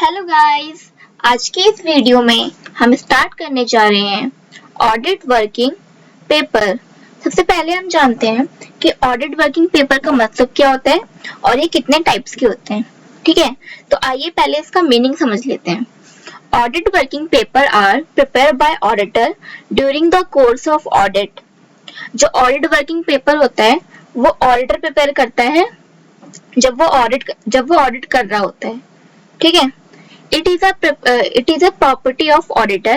Hello guys, आज के इस वीडियो में हम स्टार्ट करने जा रहे हैं ऑडिट वर्किंग पेपर। सबसे पहले हम जानते हैं कि ऑडिट वर्किंग पेपर का मतलब क्या होता है और ये कितने टाइप्स के होते हैं। ठीक है, तो आइए पहले इसका मीनिंग समझ लेते हैं। Audit working paper are prepare by auditor during the course of audit. जो ऑडिट वर्किंग पेपर होता है वो ऑडिटर प्रिपेयर करता है जब वो ऑडिट कर रहा होता है। ठीक है, it is a property of auditor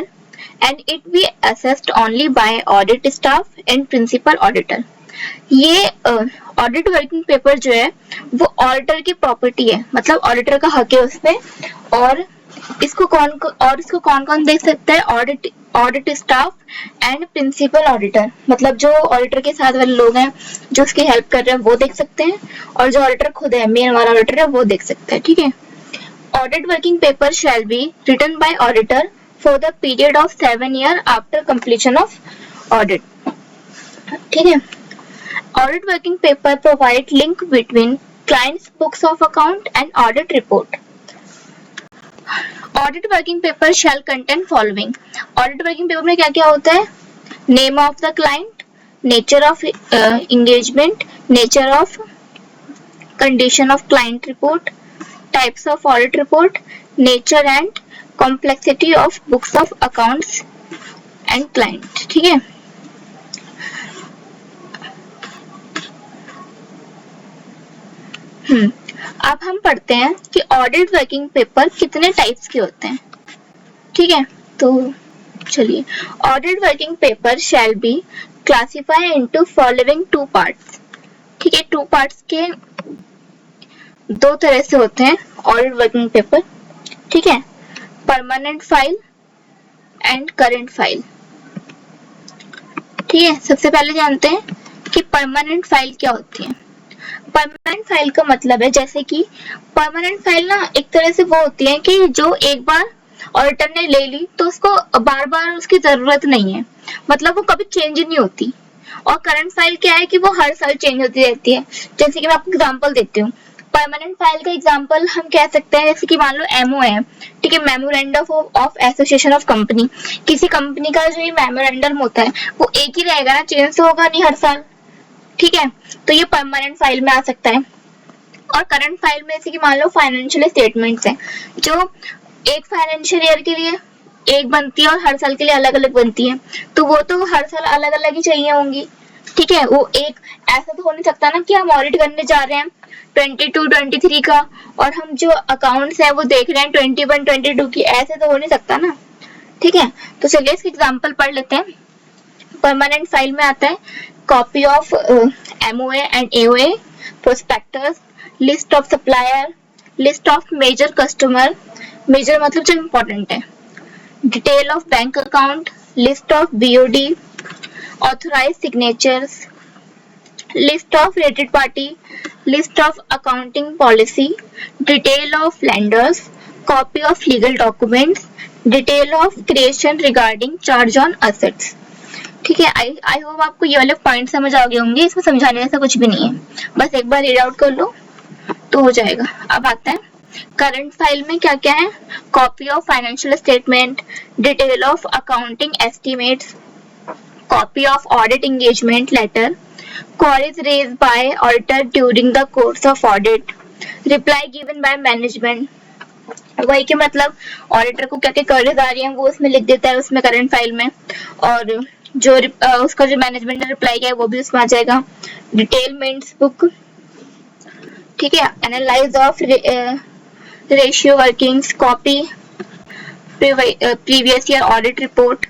and it be assessed only by audit staff and principal auditor। ये ऑडिट वर्किंग पेपर जो है वो ऑडिटर की प्रॉपर्टी है, मतलब ऑडिटर का हक है उसमें। और इसको कौन कौन देख सकता है? Audit staff and principal auditor, मतलब जो ऑडिटर के साथ वाले लोग हैं जो उसकी हेल्प कर रहे हैं वो देख सकते हैं, और जो ऑडिटर खुद है, मेन वाला ऑडिटर है, वो देख सकता है। ठीक है, Audit working paper shall be written by auditor for the period of 7 years after completion of audit। ठीक है, Audit working paper provide link between client's books of account and audit report। Audit working paper shall contain following। Audit working paper में क्या क्या होता है? Name of the client, nature of engagement, nature of condition of client report, types of audit report, nature and complexity of books of accounts and client। ठीक है, अब हम पढ़ते हैं कि ऑडिट वर्किंग पेपर कितने टाइप्स के होते हैं। ठीक है, तो चलिए, audit working paper shall be classify into following two parts. ठीक है, टू पार्ट्स के दो तरह से होते हैं ऑडिट वर्किंग पेपर। ठीक है, permanent file and current file. ठीक है, सबसे पहले जानते हैं कि परमानेंट फाइल क्या होती है। परमानेंट फाइल का मतलब है, जैसे कि परमानेंट फाइल ना एक तरह से वो होती है कि जो एक बार ऑडिटर ने ले ली तो उसको बार बार उसकी जरूरत नहीं है, मतलब वो कभी चेंज नहीं होती। और करंट फाइल क्या है कि वो हर साल चेंज होती रहती है। जैसे कि मैं आपको एग्जांपल देती हूँ, परमानेंट फाइल का एग्जांपल हम कह सकते हैं, जैसे कि मान लो एमओ है। ठीक है, memorandum of association of company. किसी कंपनी का जो ये मेमोरेंडम होता है वो एक ही रहेगा ना, चेंज तो होगा नहीं हर साल। ठीक है, तो ये परमानेंट फाइल में आ सकता है। और करंट फाइल में जैसे कि मान लो फाइनेंशियल स्टेटमेंट्स है, जो एक फाइनेंशियल ईयर के लिए एक बनती है और हर साल के लिए अलग अलग बनती है, तो वो तो हर साल अलग अलग ही चाहिए होंगी। ठीक है, वो एक ऐसा तो हो नहीं सकता ना कि हम ऑडिट करने जा रहे हैं 22, 23 का और हम जो अकाउंट्स है वो देख रहे हैं 21, 22 की, ऐसे तो हो नहीं सकता ना। ठीक है, तो चलिए इसके एग्जांपल पढ़ लेते हैं। परमानेंट फाइल में आता है copy of MOA and AOA, prospectus, list of supplier, list of major customer, major मतलब जो इम्पोर्टेंट है, detail of bank account, list of BOD, authorised signatures, list of related party, list of accounting policy, detail of lenders, copy of legal documents, detail of creation regarding charge on assets। ठीक है, I hope आपको ये वाले point समझ आ गए होंगे। इसमें समझाने जैसा कुछ भी नहीं है, बस एक बार रीड आउट कर लो तो हो जाएगा। अब आता है करंट फाइल में क्या क्या है? Copy of financial statement, detail of accounting estimates, copy of audit engagement letter, queries raised by auditor during the course of audit, reply given by management। वही के मतलब ऑडिटर को क्या क्या क्वेरीज आ रही हैं वो उसमें लिख देता है उसमें करंट फाइल में, और जो उसका जो मैनेजमेंट ने रिप्लाई किया है वो भी उसमें आ जाएगा। डिटेल मेंट्स बुक। ठीक है, analyse of ratio workings, copy previous year audit report,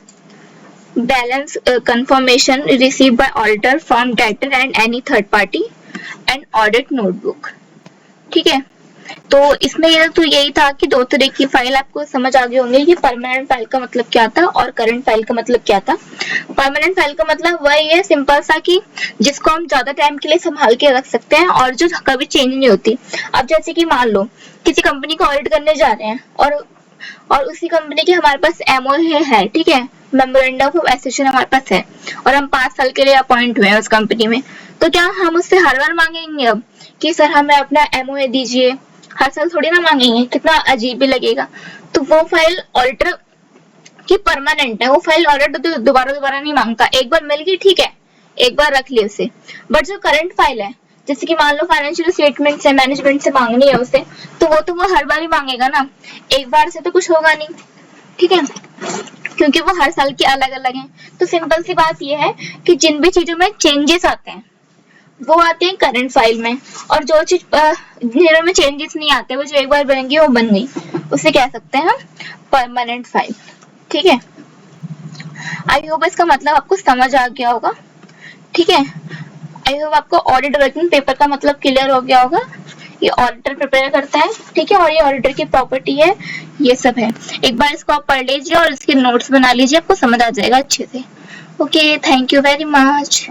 balance confirmation received by auditor from debtor and any third party, and audit notebook। ठीक है, तो इसमें ये तो यही था कि दो तरह की फाइल आपको समझ आ गए होंगे कि परमानेंट फाइल का मतलब क्या था और करंट फाइल का मतलब क्या था। परमानेंट फाइल का मतलब वही है सिंपल सा कि जिसको हम ज्यादा टाइम के लिए संभाल के रख सकते हैं और जो कभी चेंज नहीं होती। अब जैसे कि मान लो किसी कंपनी को ऑडिट करने जा रहे हैं और उसी कंपनी के हमारे पास एमओए है। ठीक है, मेमोरेंडम ऑफ एसोसिएशन हमारे पास है और हम 5 साल के लिए अपॉइंट हुए हैं उस कंपनी में, तो क्या हम उससे हर बार मांगेंगे अब कि सर हमें अपना एमओए दीजिए, हर साल थोड़ी ना मांगेंगे, कितना अजीब भी लगेगा। तो वो फाइल ऑडिटर की परमानेंट है, वो फाइल ऑडिटर दोबारा दोबारा नहीं मांगता, एक बार मिल गई ठीक है, एक बार रख ली उसे। बट जो करंट फाइल है, जैसे कि मान लो फाइनेंशियल स्टेटमेंट से मैनेजमेंट से मांगनी है उसे, तो वो हर बार ही मांगेगा ना, एक बार से तो कुछ होगा नहीं, ठीक है, क्योंकि वो हर साल की अलग अलग है। तो सिंपल सी बात ये है कि जिन भी चीजों में चेंजेस आते हैं वो आते हैं करंट फाइल में, और जो चीज जिनमें में चेंजेस नहीं आते, वो जो एक बार बन गई वो बन गई, उसे कह सकते हैं हम परमानेंट फाइल, ठीक है। आई होप इसका मतलब आपको समझ आ गया होगा, ठीक है। आई होप आपको ऑडिट वर्किंग पेपर का मतलब क्लियर हो गया होगा। ये ऑडिटर प्रिपेयर करता है, ठीक है, और ये ऑडिटर की प्रॉपर्टी है, ये सब है। एक बार इसको आप पढ़ लीजिए और इसके नोट्स बना लीजिए, आपको समझ आ जाएगा अच्छे से। Okay, thank you very much.